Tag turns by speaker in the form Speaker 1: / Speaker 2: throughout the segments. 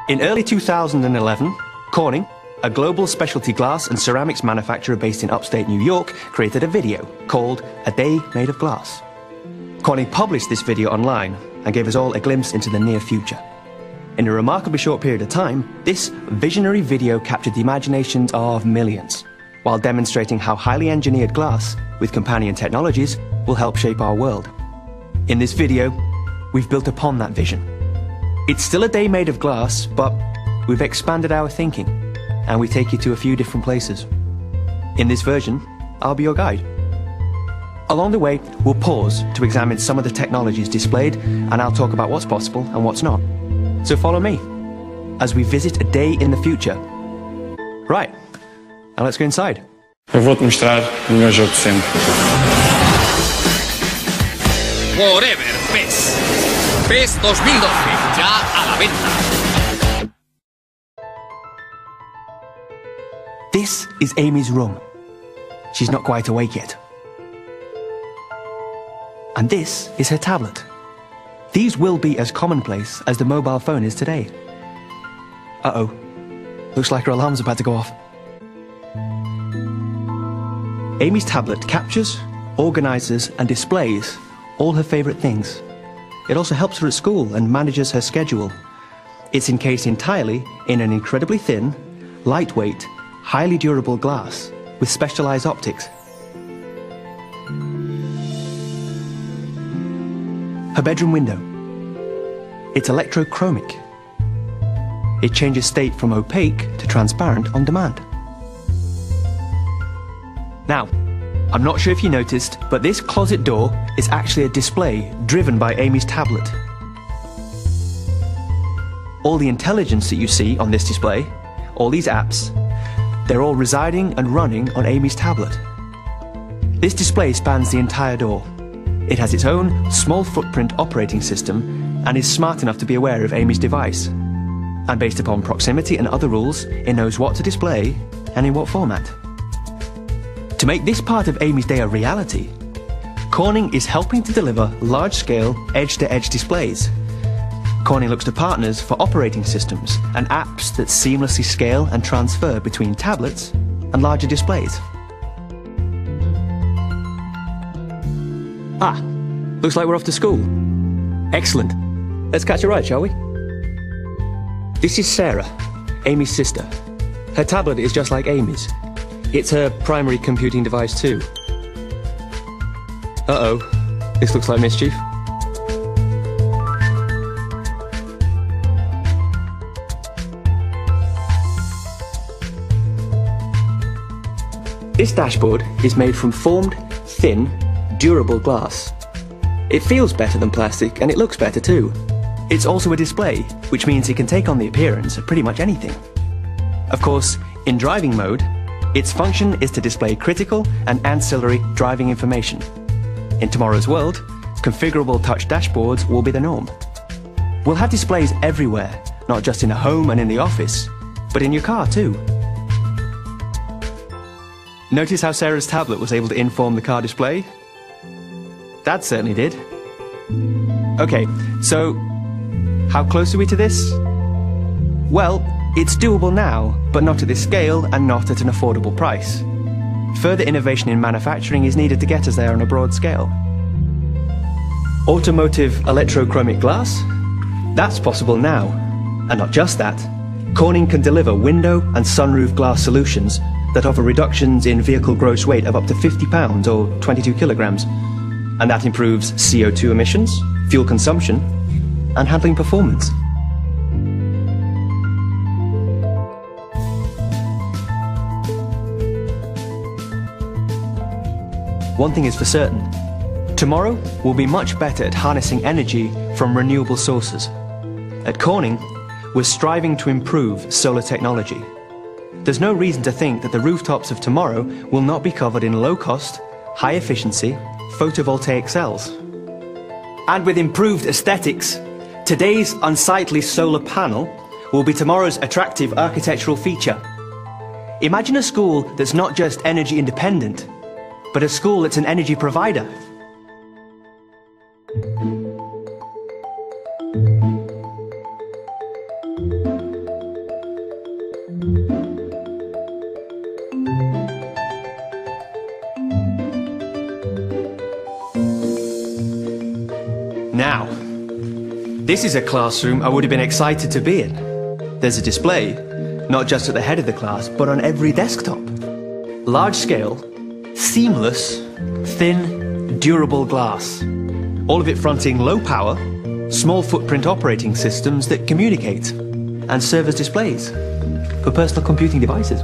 Speaker 1: In early 2011, Corning, a global specialty glass and ceramics manufacturer based in upstate New York, created a video called A Day Made of Glass. Corning published this video online and gave us all a glimpse into the near future. In a remarkably short period of time, this visionary video captured the imaginations of millions, while demonstrating how highly engineered glass, with companion technologies, will help shape our world. In this video, we've built upon that vision. It's still a day made of glass, but we've expanded our thinking, and we take you to a few different places. In this version, I'll be your guide. Along the way, we'll pause to examine some of the technologies displayed, and I'll talk about what's possible and what's not. So follow me, as we visit a day in the future. Right, now let's go inside.
Speaker 2: Eu vou-te mostrar o melhor jogo de sempre.
Speaker 3: Forever PES. PES 2012, ya a la venta.
Speaker 1: This is Amy's room. She's not quite awake yet. And this is her tablet. These will be as commonplace as the mobile phone is today. Uh-oh. Looks like her alarm's about to go off. Amy's tablet captures, organizes, and displays all her favorite things. It also helps her at school and manages her schedule. It's encased entirely in an incredibly thin, lightweight, highly durable glass with specialized optics. Her bedroom window. It's electrochromic. It changes state from opaque to transparent on demand. Now, I'm not sure if you noticed, but this closet door is actually a display driven by Amy's tablet. All the intelligence that you see on this display, all these apps, they're all residing and running on Amy's tablet. This display spans the entire door. It has its own small footprint operating system and is smart enough to be aware of Amy's device. And based upon proximity and other rules, it knows what to display and in what format. To make this part of Amy's day a reality, Corning is helping to deliver large-scale, edge-to-edge displays. Corning looks to partners for operating systems and apps that seamlessly scale and transfer between tablets and larger displays. Ah, looks like we're off to school. Excellent. Let's catch a ride, shall we? This is Sarah, Amy's sister. Her tablet is just like Amy's. It's her primary computing device too. Uh-oh, this looks like mischief. This dashboard is made from formed, thin, durable glass. It feels better than plastic and it looks better too. It's also a display, which means it can take on the appearance of pretty much anything. Of course, in driving mode, its function is to display critical and ancillary driving information. In tomorrow's world, configurable touch dashboards will be the norm. We'll have displays everywhere, not just in a home and in the office, but in your car too. Notice how Sarah's tablet was able to inform the car display? Dad certainly did. Okay, so how close are we to this? Well, it's doable now, but not at this scale and not at an affordable price. Further innovation in manufacturing is needed to get us there on a broad scale. Automotive electrochromic glass? That's possible now. And not just that, Corning can deliver window and sunroof glass solutions that offer reductions in vehicle gross weight of up to 50 pounds or 22 kilograms. And that improves CO2 emissions, fuel consumption, and handling performance. One thing is for certain, tomorrow will be much better at harnessing energy from renewable sources. At Corning, we're striving to improve solar technology. There's no reason to think that the rooftops of tomorrow will not be covered in low-cost, high-efficiency photovoltaic cells. And with improved aesthetics, today's unsightly solar panel will be tomorrow's attractive architectural feature. Imagine a school that's not just energy independent, but a school that's an energy provider. Now, this is a classroom I would have been excited to be in. There's a display, not just at the head of the class, but on every desktop. Large scale, seamless, thin, durable glass. All of it fronting low power, small footprint operating systems that communicate and serve as displays for personal computing devices.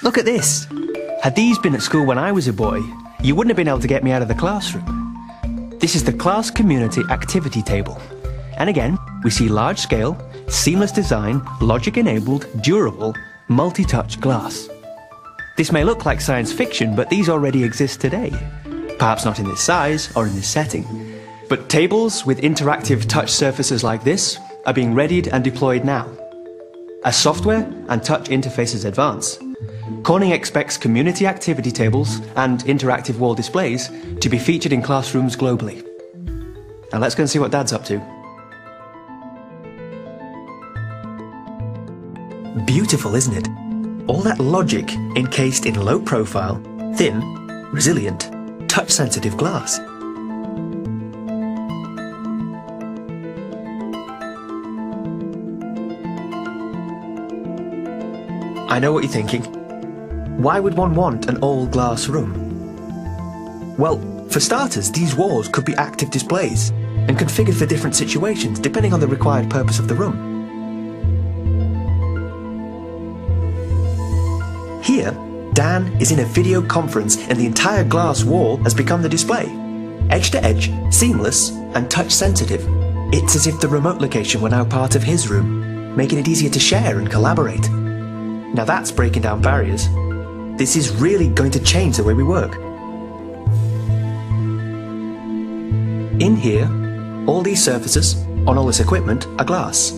Speaker 1: Look at this. Had these been at school when I was a boy, you wouldn't have been able to get me out of the classroom. This is the class community activity table. And again, we see large scale, seamless design, logic enabled, durable, multi-touch glass. This may look like science fiction, but these already exist today. Perhaps not in this size or in this setting. But tables with interactive touch surfaces like this are being readied and deployed now. As software and touch interfaces advance, Corning expects community activity tables and interactive wall displays to be featured in classrooms globally. Now let's go and see what Dad's up to. Beautiful, isn't it? All that logic encased in low profile, thin, resilient, touch-sensitive glass. I know what you're thinking. Why would one want an all-glass room? Well, for starters, these walls could be active displays and configured for different situations depending on the required purpose of the room. Here, Dan is in a video conference and the entire glass wall has become the display. Edge-to-edge, seamless and touch-sensitive. It's as if the remote location were now part of his room, making it easier to share and collaborate. Now that's breaking down barriers. This is really going to change the way we work. In here, all these surfaces, on all this equipment, are glass.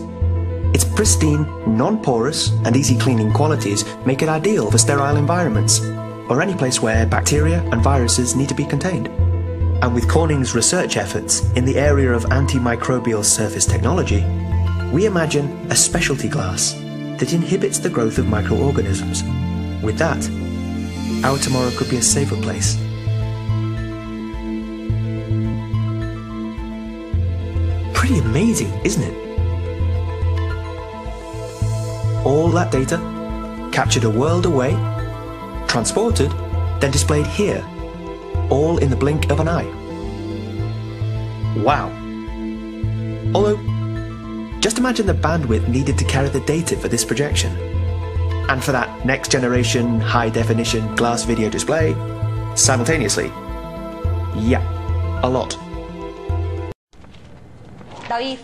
Speaker 1: Its pristine, non-porous and easy cleaning qualities make it ideal for sterile environments, or any place where bacteria and viruses need to be contained. And with Corning's research efforts in the area of antimicrobial surface technology, we imagine a specialty glass that inhibits the growth of microorganisms. With that, our tomorrow could be a safer place. Pretty amazing, isn't it? All that data, captured a world away, transported, then displayed here, all in the blink of an eye. Wow. Although, just imagine the bandwidth needed to carry the data for this projection. And for that next generation high-definition glass video display, simultaneously. Yeah, a lot.
Speaker 4: David,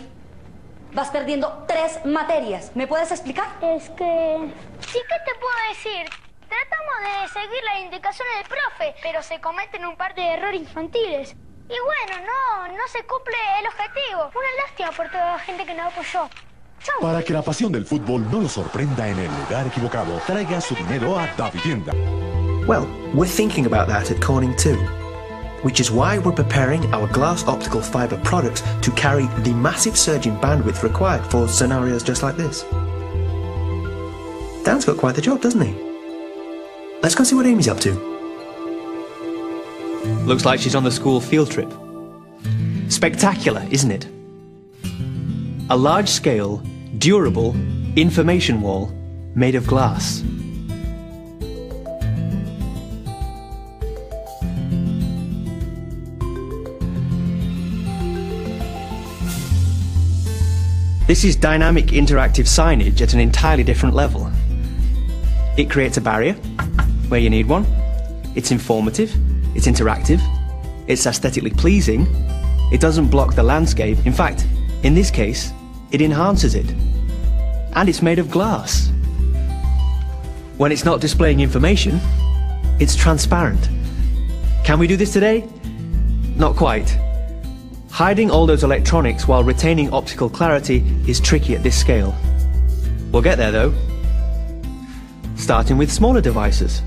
Speaker 4: vas perdiendo 3 materias. ¿Me puedes explicar?
Speaker 5: Es que... Sí, ¿qué te puedo decir? Tratamos de seguir las indicaciones del profe, pero se cometen un par de errores infantiles. Y bueno, no se cumple el objetivo. Una lástima por toda la gente que nos apoyó. Chau.
Speaker 6: Para que la pasión del fútbol no lo sorprenda en el lugar equivocado, traiga su dinero a Da Vivienda.
Speaker 1: Well, we're thinking about that at Corning too, which is why we're preparing our glass optical fibre products to carry the massive surge in bandwidth required for scenarios just like this. Dan's got quite the job, doesn't he? Let's go see what Amy's up to. Looks like she's on the school field trip. Spectacular, isn't it? A large-scale, durable information wall made of glass. This is dynamic interactive signage at an entirely different level. It creates a barrier where you need one. It's informative, it's interactive, it's aesthetically pleasing, it doesn't block the landscape. In fact, in this case, it enhances it. And it's made of glass. When it's not displaying information, it's transparent. Can we do this today? Not quite. Hiding all those electronics while retaining optical clarity is tricky at this scale. We'll get there though. starting with smaller devices,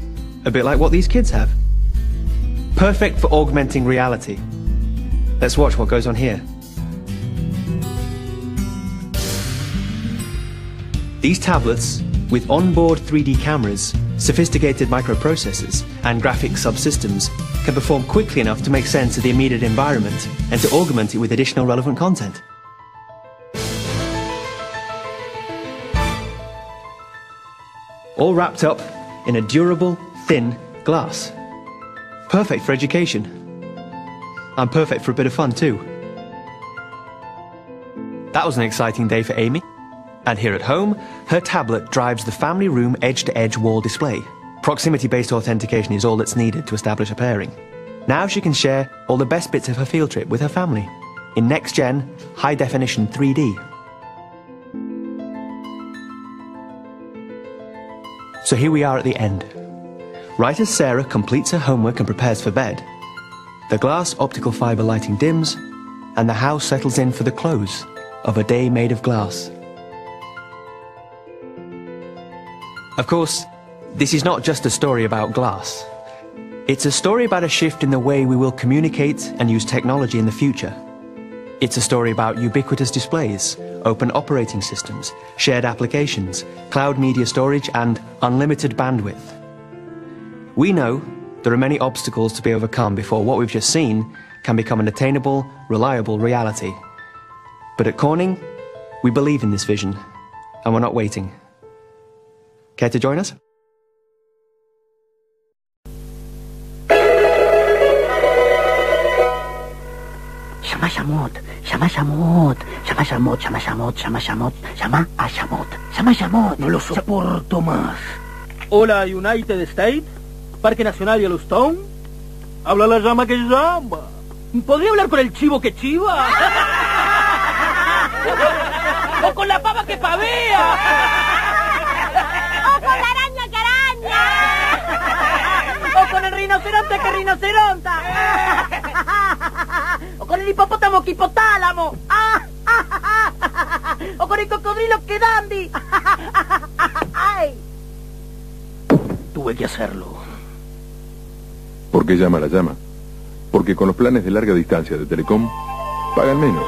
Speaker 1: a bit like what these kids have. Perfect for augmenting reality. Let's watch what goes on here. These tablets, with onboard 3D cameras, sophisticated microprocessors, and graphic subsystems, can perform quickly enough to make sense of the immediate environment and to augment it with additional relevant content. All wrapped up in a durable, thin glass. Perfect for education. And perfect for a bit of fun too. That was an exciting day for Amy. And here at home, her tablet drives the family room edge-to-edge wall display. Proximity-based authentication is all that's needed to establish a pairing. Now she can share all the best bits of her field trip with her family in next-gen, high-definition 3D. So here we are at the end. Right as Sarah completes her homework and prepares for bed, the glass optical fibre lighting dims, and the house settles in for the close of a day made of glass. Of course, this is not just a story about glass. It's a story about a shift in the way we will communicate and use technology in the future. It's a story about ubiquitous displays, open operating systems, shared applications, cloud media storage, and unlimited bandwidth. We know there are many obstacles to be overcome before what we've just seen can become an attainable, reliable reality. But at Corning, we believe in this vision, and we're not waiting. Care to join us?
Speaker 7: Llama a Shamot, llama a Shamot, llama a Shamot, llama a Shamot, llama a Shamot, llama a Shamot, llama a Shamot. No lo soporto más.
Speaker 8: Hola, United States, Parque Nacional Yellowstone. Habla la llama que llama. ¿Podría hablar con el chivo que chiva? ¡O con la pava que pavea!
Speaker 5: ¡O con la araña que araña!
Speaker 8: ¡O con el rinoceronte que rinoceronta! ¡O con el hipopótamo que hipotálamo! ¡O con el cocodrilo que dandy! ¡Ay! Tuve que hacerlo.
Speaker 9: ¿Por qué llama la llama? Porque con los planes de larga distancia de Telecom pagan menos.